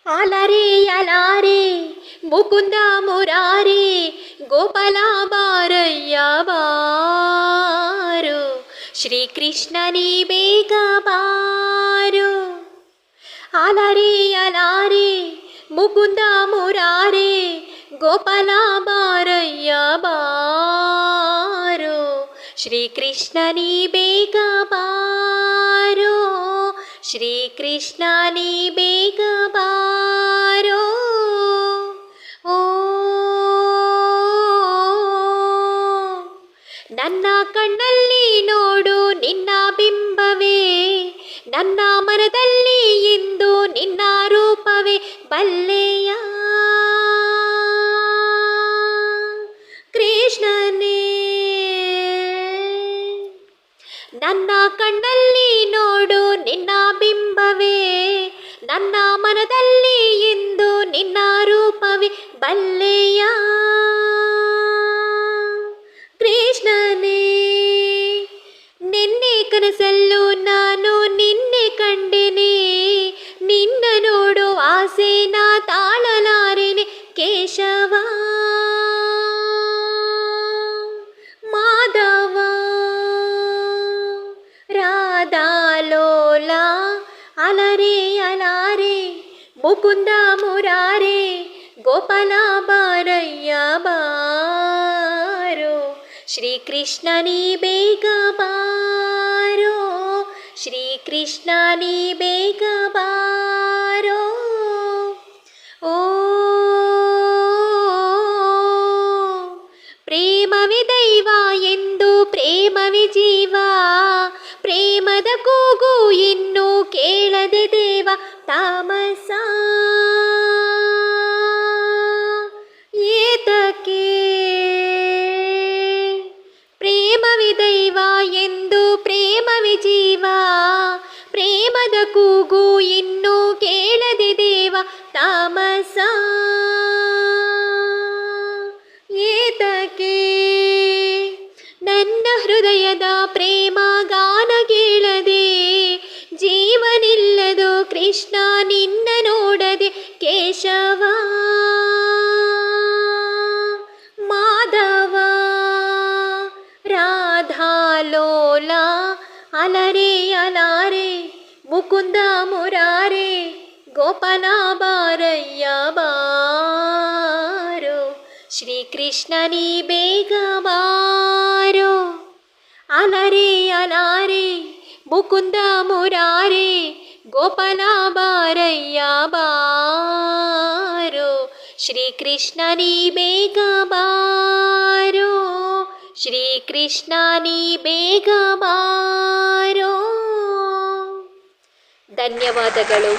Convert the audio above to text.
ಆಲಾರೆ ಅಲಾರೆ ಮುಕುಂದ ಮುರಾರೆ ಗೋಪಾಲ ಬಾರಯ್ಯ ಬಾರು, ಶ್ರೀಕೃಷ್ಣ ನೀ ಬೇಗ ಬಾರು. ಆಲಾರೆ ಅಲಾರೆ ಮುಕುಂದ ಮುರಾರೆ ಗೋಪಾಲ ಬಾರಯ್ಯ ಬಾರು, ಶ್ರೀಕೃಷ್ಣ ನೀ ಬೇಗ ಬಾರೋ, ಶ್ರೀಕೃಷ್ಣ ನೀ ಬೇಗ ಬಾರೋ. ಓ ನನ್ನ ಕಣ್ಣಲ್ಲಿ ನೋಡು ನಿನ್ನ ಬಿಂಬವೇ, ನನ್ನ ಮನದಲ್ಲಿ ಇಂದು ನಿನ್ನ ರೂಪವೇ ಬಲ್ಲೆಯ ಕೃಷ್ಣನೇ. ನನ್ನ ಕಣ್ಣಲ್ಲಿ ನೋಡು ನಿನ್ನ ಬಿಂಬವೇ, ನನ್ನ ಮನದಲ್ಲಿ ಇಂದು ನಿನ್ನ ರೂಪವೇ ಬಲ್ಲೆಯ ಕೃಷ್ಣನೇ. ನಿನ್ನೆ ಕನಸಲ್ಲೂ ನಾನು ನಿನ್ನೆ ಕಂಡೆನೆ, ನಿನ್ನ ನೋಡು ಆಸೆನ ತಾಳಲಾರೆನೆ ಕೇಶವ ಮಾಧವ ರಾಧಾಲೋಲ. ಅಲರೆ ಅಲಾರೆ ಮುಕುಂದ ಮುರಾರೆ ಗೋಪಾಲ ಬಾರಯ್ಯ ಬಾರೋ, ಶ್ರೀಕೃಷ್ಣ ನೀ ಬೇಗ ಬಾರೋ, ಶ್ರೀಕೃಷ್ಣ ನೀ ಬೇಗ ಬಾರೋ. ಓ ಪ್ರೇಮವೇ ದೈವ ಎಂದು ಪ್ರೇಮವೇ ಜೀವ, ಪ್ರೇಮದ ಕೂಗು ಇನ್ನು ಕೇಳದೆ ದೇವ ತಾಮಸ ಏತಕ್ಕೆ. ಪ್ರೇಮವೇ ದೈವ ಎಂದು ಪ್ರೇಮವೇ ಜೀವ, ಪ್ರೇಮದ ಕೂಗು ಇನ್ನು ಕೇಳದೆ ದೇವ ತಾಮಸ ಏತಕ್ಕೆ. ನನ್ನ ಹೃದಯದ ಪ್ರೇಮ ಗಾನ ಕೇಳದೆ ಜೀವನಿಲ್ಲದು ಕೃಷ್ಣ ನಿನ್ನ ನೋಡದೆ ಕೇಶವ ಮಾಧವ ರಾಧಾಲೋಲ. ಅಲರೆ ಅಲಾರೆ ಮುಕುಂದ ಮುರಾರೆ ಗೋಪಾಲ ಬಾರಯ್ಯ ಬಾರೋ, ಶ್ರೀಕೃಷ್ಣ ನೀ ಬೇಗ ಬಾರೋ. ಅಲರೆ ಅಲಾರೆ ಮುಕುಂದ ಮುರಾರೆ ಗೋಪಾಲ ಬಾರಯ್ಯ ಬಾರೋ, ಶ್ರೀಕೃಷ್ಣ ನೀ ಬೇಗ ಬಾರೋ, ಶ್ರೀಕೃಷ್ಣ ನೀ ಬೇಗ ಬಾರೋ. ಧನ್ಯವಾದಗಳು.